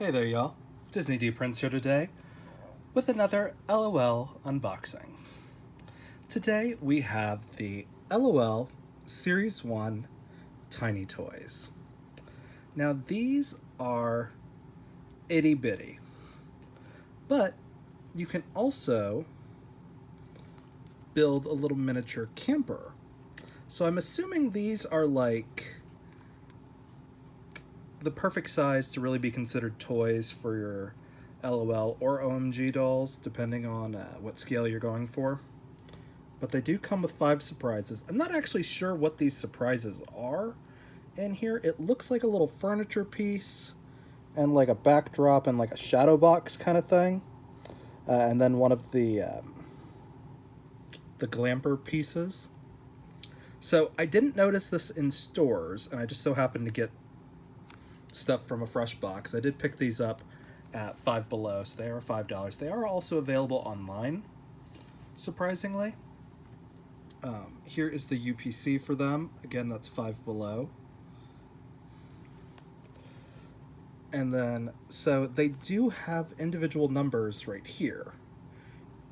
Hey there, y'all. Disney D Prince here today with another LOL unboxing. Today we have the LOL Series 1 Tiny Toys. Now these are itty bitty, but you can also build a little miniature camper. So I'm assuming these are like the perfect size to really be considered toys for your LOL or OMG dolls, depending on what scale you're going for. But they do come with 5 surprises. I'm not actually sure what these surprises are in here. It looks like a little furniture piece and like a backdrop and like a shadow box kind of thing. And then one of the Glamper pieces. So I didn't notice this in stores, and I just so happened to get stuff from a fresh box. I did pick these up at Five Below, so they are $5. They are also available online, surprisingly. Here is the UPC for them. Again, that's Five Below. And then, so they do have individual numbers right here.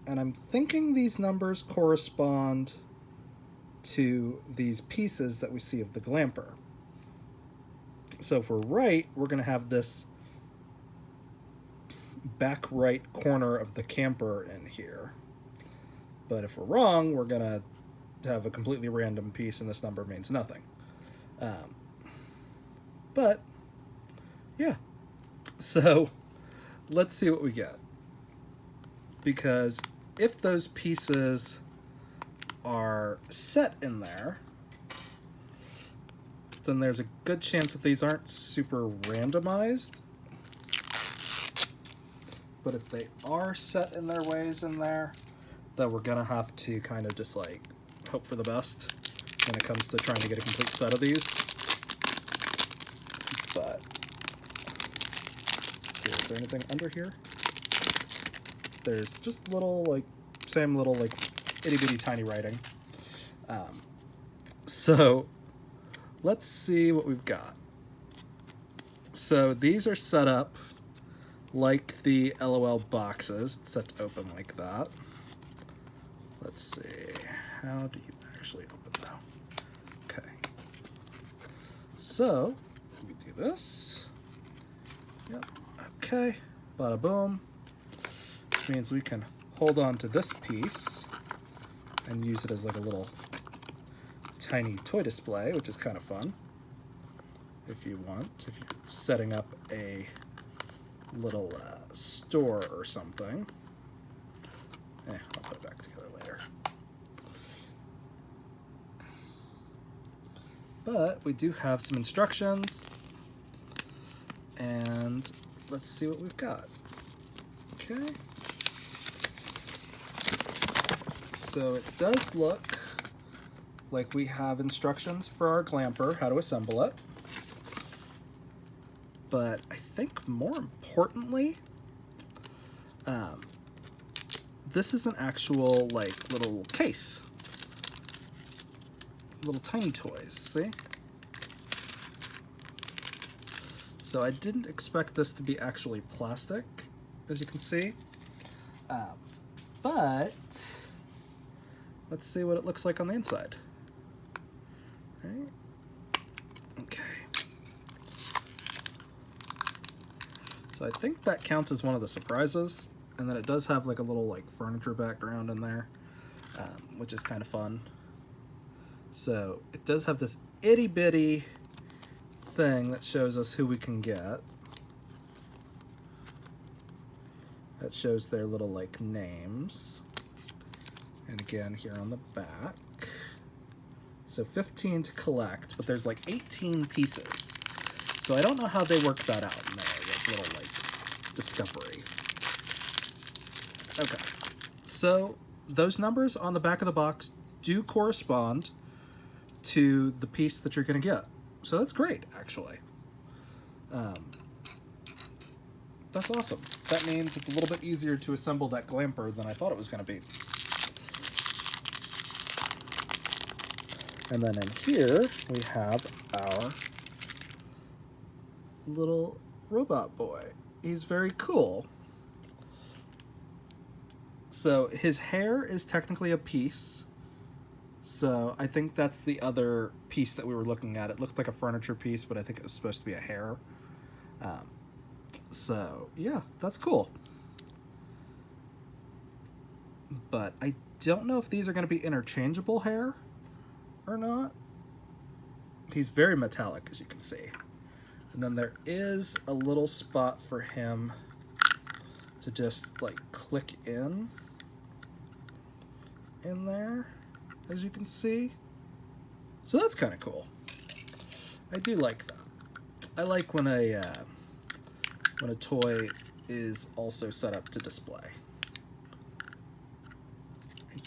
And I'm thinking these numbers correspond to these pieces that we see of the Glamper. So if we're right, we're going to have this back right corner of the camper in here. But if we're wrong, we're going to have a completely random piece and this number means nothing. But, yeah. So, let's see what we get. Because if those pieces are set in there, then there's a good chance that these aren't super randomized. But if they are set in their ways in there, then we're gonna have to kind of just like hope for the best when it comes to trying to get a complete set of these. But, so is there anything under here? There's just little like, same little like itty bitty tiny writing. So, let's see what we've got. So these are set up like the LOL boxes. It's set to open like that. Let's see. How do you actually open them? Okay. So, we do this. Yep. Okay. Bada boom. Which means we can hold on to this piece and use it as like a little tiny toy display, which is kind of fun if you want, if you're setting up a little store or something. I'll put it back together later. But we do have some instructions, and let's see what we've got. Okay. So it does look like we have instructions for our Glamper, how to assemble it. But I think more importantly, this is an actual like little case. Little tiny toys, see? So I didn't expect this to be actually plastic, as you can see. But let's see what it looks like on the inside. Right. Okay. So I think that counts as one of the surprises, and then it does have like a little like furniture background in there, which is kind of fun. So it does have this itty bitty thing that shows us who we can get. That shows their little like names. And again here on the back. So 15 to collect, but there's like 18 pieces. So I don't know how they work that out in there, this little like discovery. Okay, so those numbers on the back of the box do correspond to the piece that you're gonna get. So that's great, actually. That's awesome. That means it's a little bit easier to assemble that Glamper than I thought it was gonna be. And then in here, we have our little robot boy. he's very cool. So his hair is technically a piece. So I think that's the other piece that we were looking at. It looked like a furniture piece, but I think it was supposed to be a hair. So yeah, that's cool. But I don't know if these are going to be interchangeable hair or not. He's very metallic, as you can see. And then there is a little spot for him to just like click in there, as you can see. So that's kind of cool. I do like that. I like when a toy is also set up to display. I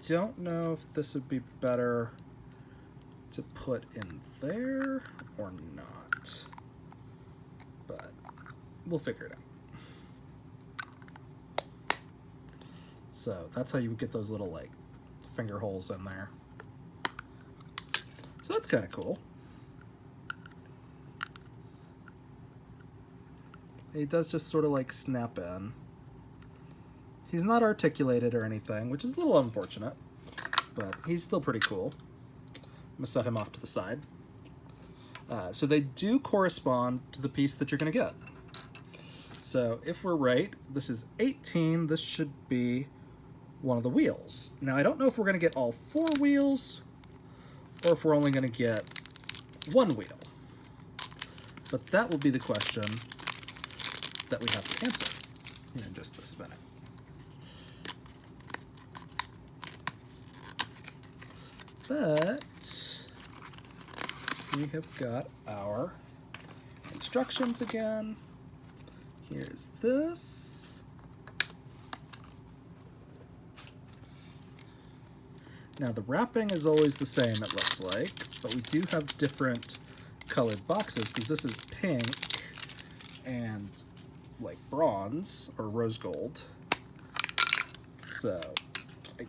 don't know if this would be better to put in there or not, but we'll figure it out. So that's how you would get those little like finger holes in there. So that's kind of cool. He does just sort of like snap in. He's not articulated or anything, which is a little unfortunate, but he's still pretty cool. I'm gonna set him off to the side. So they do correspond to the piece that you're gonna get. So if we're right, this is 18, this should be one of the wheels. Now I don't know if we're gonna get all 4 wheels or if we're only gonna get 1 wheel. But that will be the question that we have to answer in just this minute. But we have got our instructions again. Here's this. Now the wrapping is always the same, it looks like, but we do have different colored boxes because this is pink and like bronze or rose gold. So I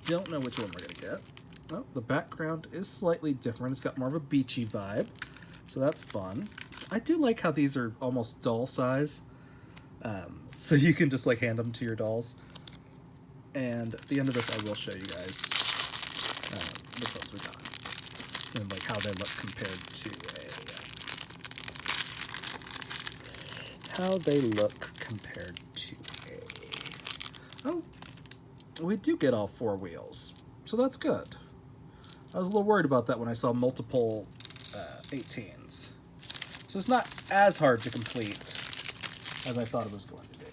don't know which one we're gonna get. Oh, the background is slightly different. It's got more of a beachy vibe, so that's fun. I do like how these are almost doll size, so you can just like hand them to your dolls. And at the end of this, I will show you guys which ones we got and like how they look compared to a. Oh, we do get all 4 wheels, so that's good. I was a little worried about that when I saw multiple 18s. So it's not as hard to complete as I thought it was going to be.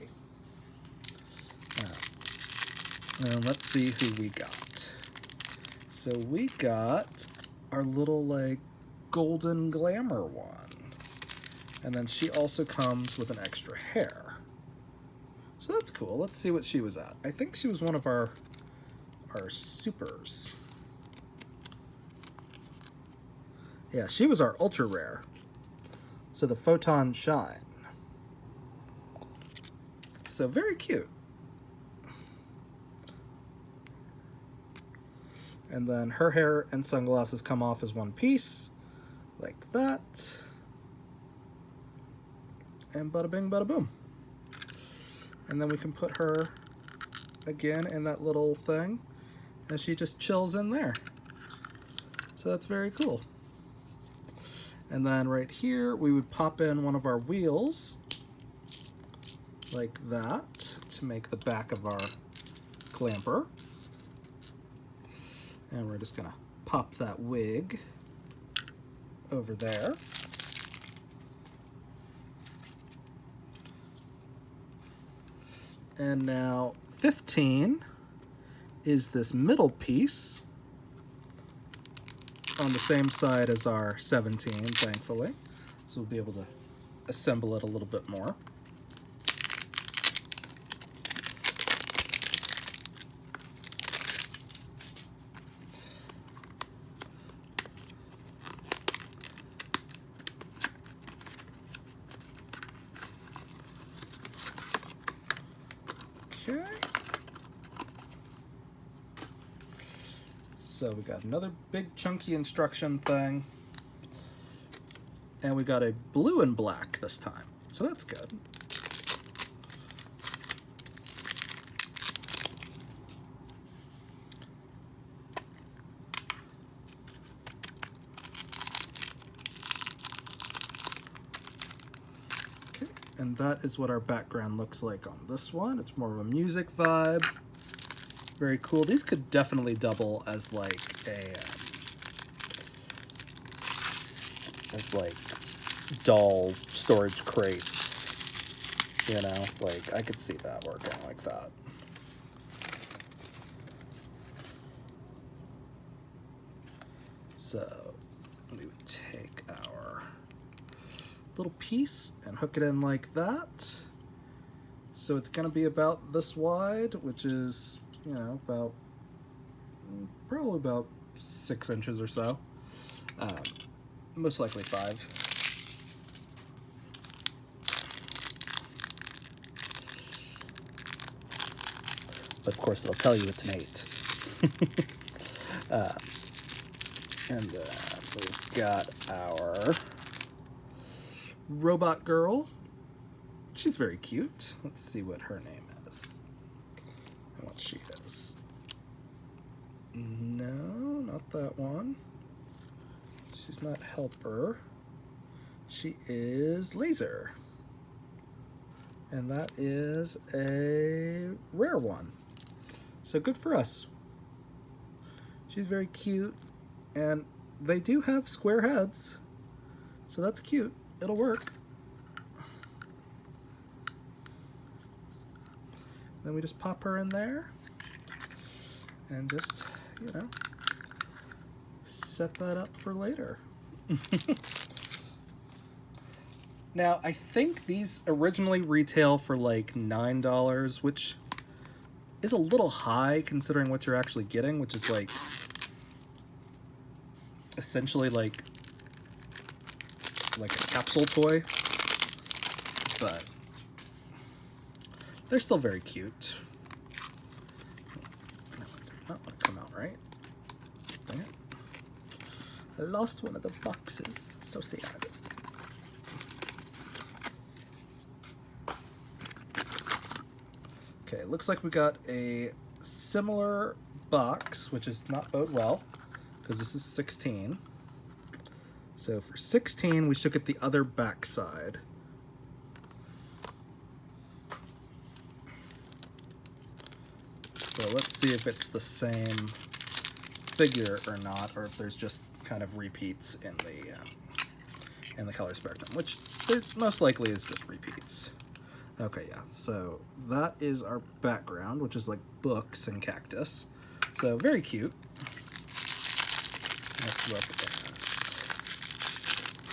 And let's see who we got. So we got our little like golden Glamper one. And then she also comes with an extra hair. So that's cool. Let's see what she was at. I think she was one of our supers. Yeah, she was our ultra rare. So the Photon Shine. So very cute. And then her hair and sunglasses come off as one piece, like that. And bada bing, bada boom. And then we can put her again in that little thing, and she just chills in there. So that's very cool. And then right here, we would pop in one of our wheels, like that, to make the back of our Glamper. And we're just gonna pop that wig over there. And now 15 is this middle piece on the same side as our 17, thankfully. So we'll be able to assemble it a little bit more. Okay. So we got another big chunky instruction thing. And we got a blue and black this time. so that's good. Okay, and that is what our background looks like on this one. It's more of a music vibe. Very cool. These could definitely double as like a doll storage crates, you know, like I could see that working like that. So we would take our little piece and hook it in like that. So it's going to be about this wide, which is, you know, probably about 6 inches or so. Most likely 5. But of course it'll tell you it's an 8. And we've got our robot girl. She's very cute. Let's see what her name is and what she is. No, not that one. She's not Helper. She is Laser. And that is a rare one. So good for us. She's very cute. And they do have square heads. So that's cute. It'll work. Then we just pop her in there. And just, you know, set that up for later. Now, I think these originally retail for like $9, which is a little high considering what you're actually getting, which is like essentially like a capsule toy. But they're still very cute. That one did not want to come out right. Dang it. I lost one of the boxes. So sad. Okay, looks like we got a similar box, which is not bode well, because this is 16. So for 16, we should get the other back side. So let's see if it's the same figure or not, or if there's just kind of repeats in the color spectrum, which there's most likely is just repeats. Okay, yeah, so that is our background, which is like books and cactus. So very cute. Let's look at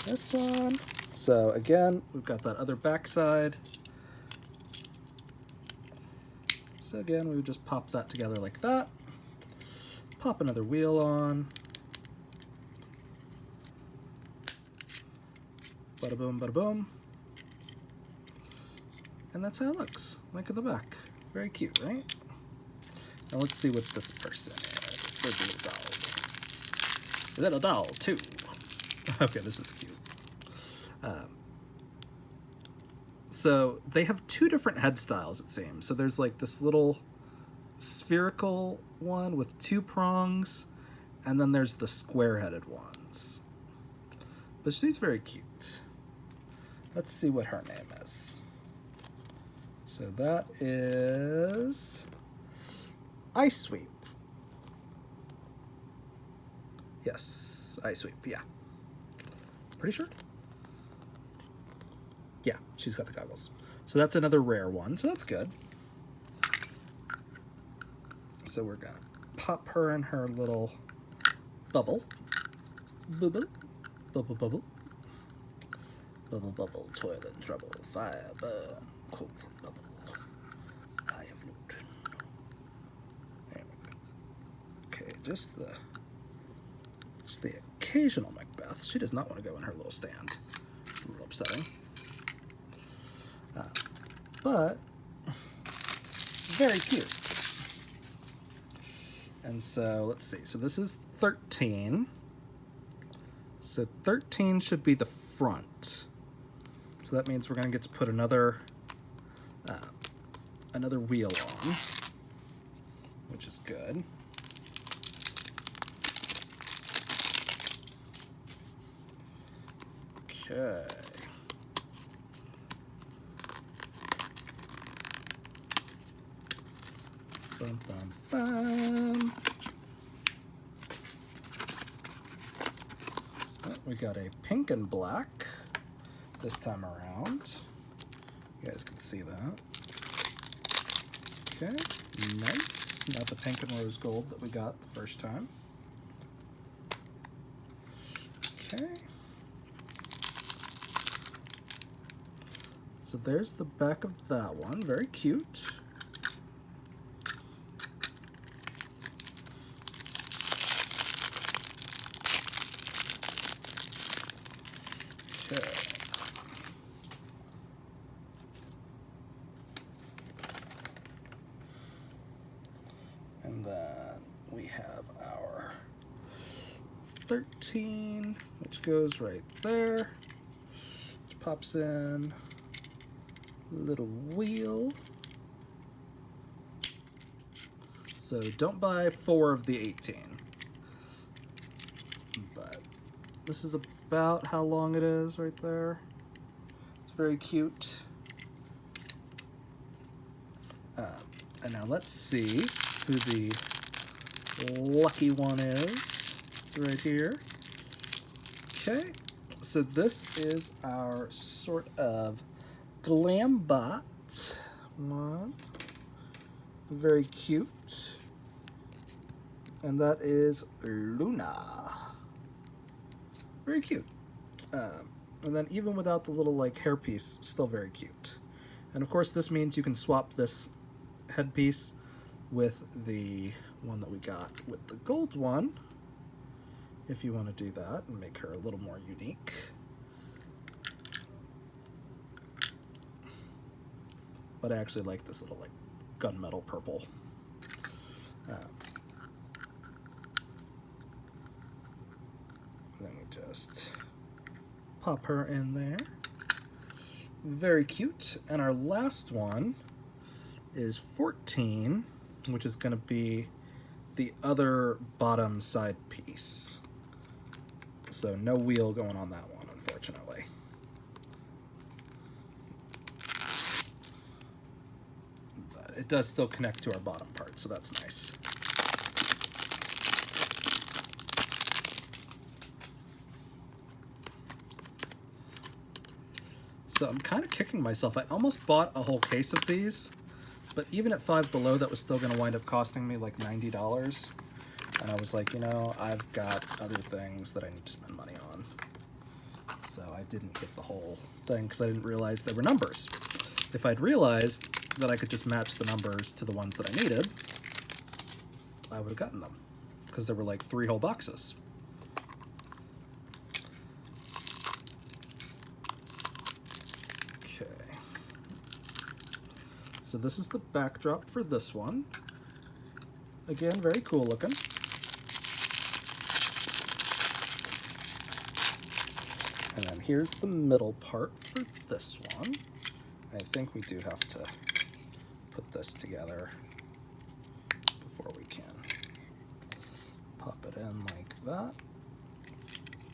this one. So again, we've got that other backside. So again, we would just pop that together like that. Pop another wheel on. Bada boom, bada boom. And that's how it looks, like in the back. Very cute, right? Now let's see what this person is. There's a little doll. Little doll, too. Okay, this is cute. So they have 2 different head styles, it seems. So there's like this little spherical one with 2 prongs, and then there's the square-headed ones. But she's very cute. Let's see what her name is. So that is Ice Sweep. Yes, Ice Sweep, yeah. Pretty sure? Yeah, she's got the goggles. So that's another rare one, so that's good. So we're gonna pop her in her little bubble. Bubble, bubble, bubble. Bubble, bubble, toil and trouble, fire, burn, cold bubble. I have loot. There we go. Okay, just the occasional Macbeth. She does not want to go in her little stand. A little upsetting. But very cute. And so let's see. So this is 13. So 13 should be the front. So So that means we're going to get to put another wheel on, which is good. Okay. Bum, bum, bum. Oh, we got a pink and black this time around. You guys can see that. Okay, nice. Not the pink and rose gold that we got the first time. Okay. So there's the back of that one. Very cute. Okay. And then we have our 13, which goes right there, which pops in. Little wheel. So don't buy 4 of the 18. But this is about how long it is right there. It's very cute. And now let's see who the lucky one is. It's right here. Okay, so this is our sort of Glambot one. Very cute. And that is Luna. Very cute. And then even without the little like hairpiece, still very cute. And of course this means you can swap this headpiece with the one that we got with the gold one, if you want to do that and make her a little more unique. But I actually like this little like gunmetal purple. Then we just pop her in there. Very cute. And our last one is 14, which is going to be the other bottom side piece. So no wheel going on that one, unfortunately. But it does still connect to our bottom part, so that's nice. So I'm kind of kicking myself. I almost bought a whole case of these, but even at Five Below, that was still going to wind up costing me like $90. And I was like, you know, I've got other things that I need to spend money on. So I didn't get the whole thing because I didn't realize there were numbers. If I'd realized that I could just match the numbers to the ones that I needed, I would have gotten them because there were like 3 whole boxes. Okay. So this is the backdrop for this one. Again, very cool looking. And then here's the middle part for this one. I think we do have to put this together before we can pop it in like that.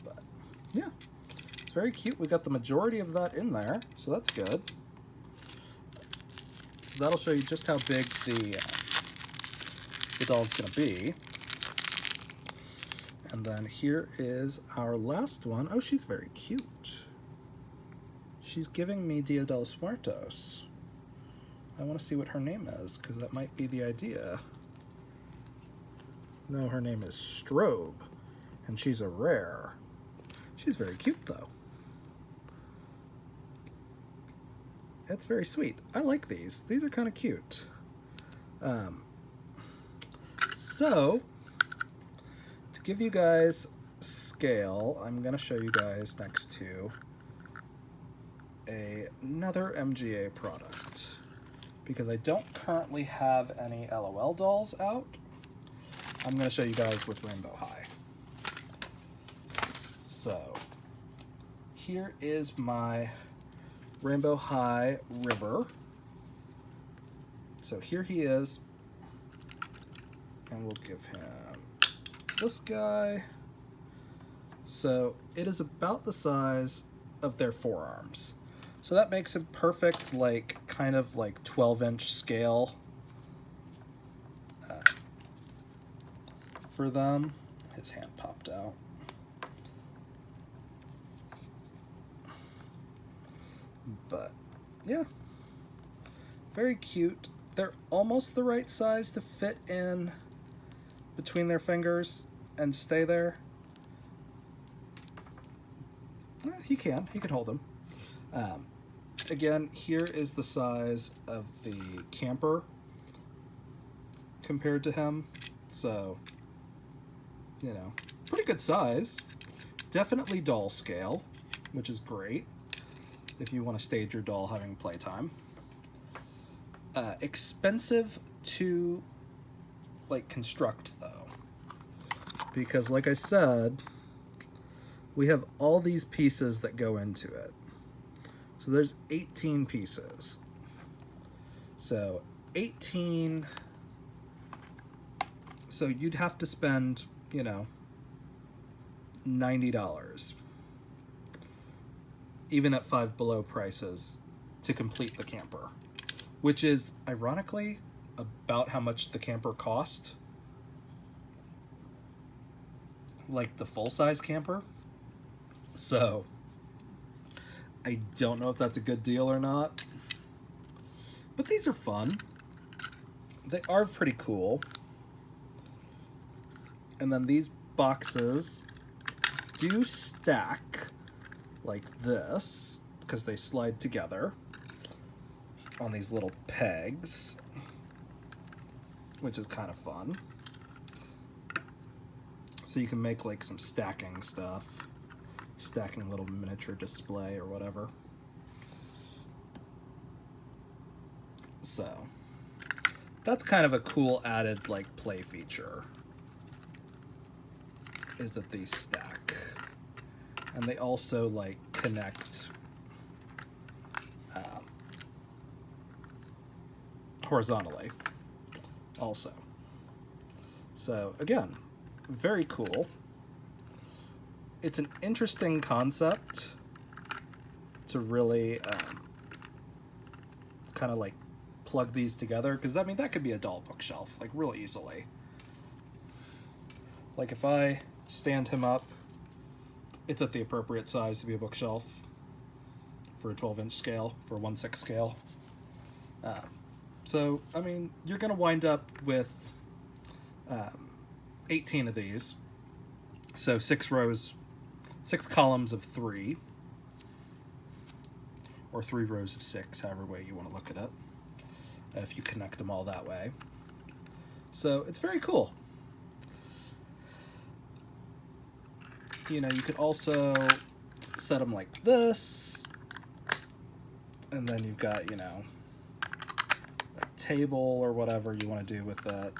But yeah, it's very cute. We got the majority of that in there, so that's good. So that'll show you just how big the doll's gonna be. And then here is our last one. Oh, she's very cute. She's giving me Dia de los Muertos. I want to see what her name is, because that might be the idea. No, her name is Strobe, and she's a rare. She's very cute, though. It's very sweet. I like these. These are kind of cute. So, to give you guys scale, I'm going to show you guys next to another MGA product, because I don't currently have any LOL dolls out. I'm going to show you guys with Rainbow High. So, here is my Rainbow High River. So here he is. And we'll give him this guy. So it is about the size of their forearms. So that makes him perfect, like, kind of like 12-inch scale for them. His hand popped out. But yeah, very cute. They're almost the right size to fit in between their fingers and stay there. He can hold them. Again, here is the size of the camper compared to him. So, you know, pretty good size. Definitely doll scale, which is great if you want to stage your doll having playtime. Expensive to, like, construct, though. Because, like I said, we have all these pieces that go into it. So there's 18 pieces. So 18, so you'd have to spend, you know, $90, even at Five Below prices, to complete the camper, which is, ironically, about how much the camper cost. Like the full-size camper. So I don't know if that's a good deal or not. But these are fun. They are pretty cool. And then these boxes do stack like this, because they slide together on these little pegs, which is kind of fun. So you can make like some stacking stuff. Stacking a little miniature display or whatever. So that's kind of a cool added like play feature, is that these stack, and they also like connect horizontally also. So again, very cool. It's an interesting concept to really kind of like plug these together, because I mean that could be a doll bookshelf like real easily. Like if I stand him up, it's at the appropriate size to be a bookshelf for a 12-inch scale, for a 1/6 scale. So I mean you're gonna wind up with 18 of these, so 6 rows, 6 columns of 3, or 3 rows of 6, however way you want to look at it, if you connect them all that way. So it's very cool. You know, you could also set them like this, and then you've got, you know, a table or whatever you want to do with that.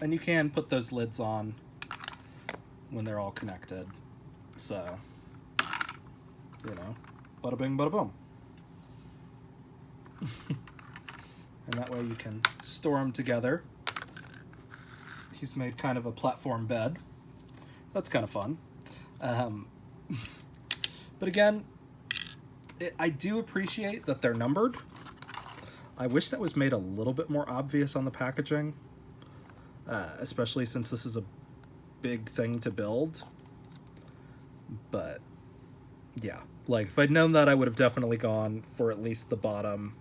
And you can put those lids on when they're all connected. So, you know, bada bing, bada boom. And that way you can store them together. He's made kind of a platform bed. That's kind of fun. But again, I do appreciate that they're numbered. I wish that was made a little bit more obvious on the packaging. Especially since this is a big thing to build. But yeah, like if I'd known that, I would have definitely gone for at least the bottom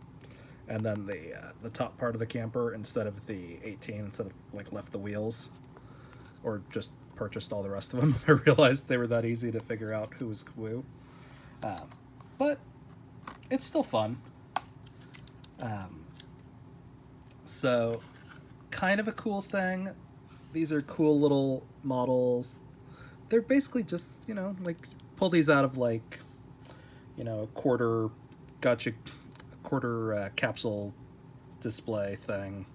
and then the top part of the camper instead of the 18, instead of like left the wheels, or just purchased all the rest of them. I realized they were that easy to figure out who was who. But it's still fun. So kind of a cool thing. These are cool little models. They're basically just, you know, like pull these out of like, you know, a quarter quarter capsule display thing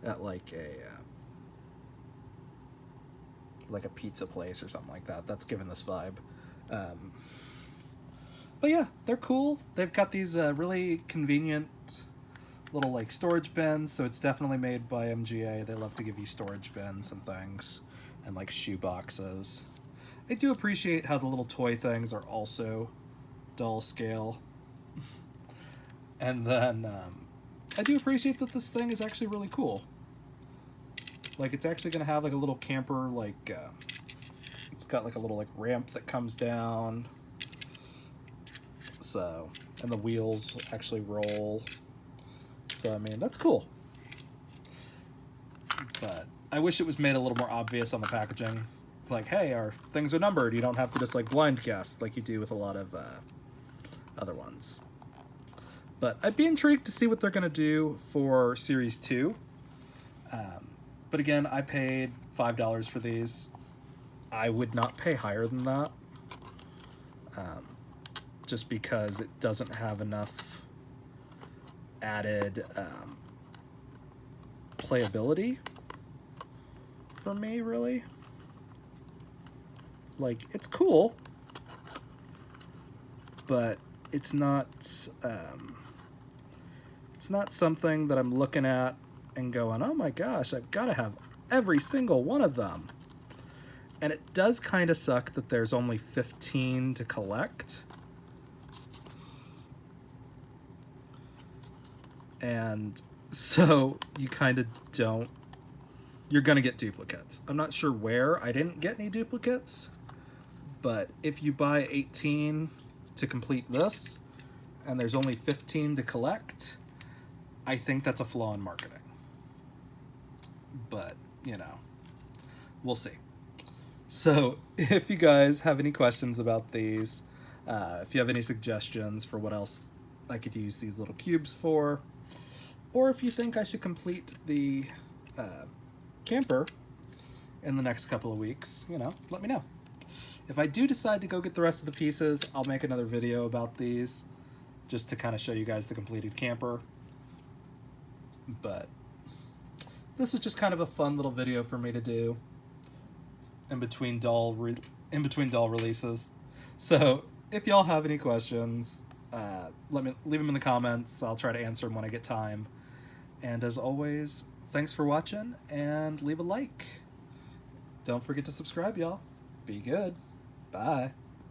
at like a pizza place or something like that. That's given this vibe. But yeah, they're cool. They've got these really convenient little like storage bins, so it's definitely made by MGA. They love to give you storage bins and things, and like shoe boxes. I do appreciate how the little toy things are also doll scale. And then I do appreciate that this thing is actually really cool. Like, it's actually going to have like a little camper, like it's got like a little like ramp that comes down. So, and the wheels actually roll. So, I mean, that's cool. But I wish it was made a little more obvious on the packaging. Like, hey, our things are numbered. You don't have to just like blind guess like you do with a lot of other ones. But I'd be intrigued to see what they're going to do for Series 2. But again, I paid $5 for these. I would not pay higher than that. Just because it doesn't have enough added playability for me, really. Like, it's cool, but it's not something that I'm looking at and going, oh my gosh, I've got to have every single one of them. And it does kind of suck that there's only 15 to collect. And so you kind of don't, you're going to get duplicates. I'm not sure where. I didn't get any duplicates. But if you buy 18 to complete this, and there's only 15 to collect, I think that's a flaw in marketing. But, you know, we'll see. So if you guys have any questions about these, if you have any suggestions for what else I could use these little cubes for, or if you think I should complete the camper in the next couple of weeks, you know, let me know. If I do decide to go get the rest of the pieces, I'll make another video about these just to kind of show you guys the completed camper. But this was just kind of a fun little video for me to do in between doll releases. So if y'all have any questions, leave them in the comments. I'll try to answer them when I get time. And as always, thanks for watching, and leave a like. Don't forget to subscribe, y'all. Be good. Bye.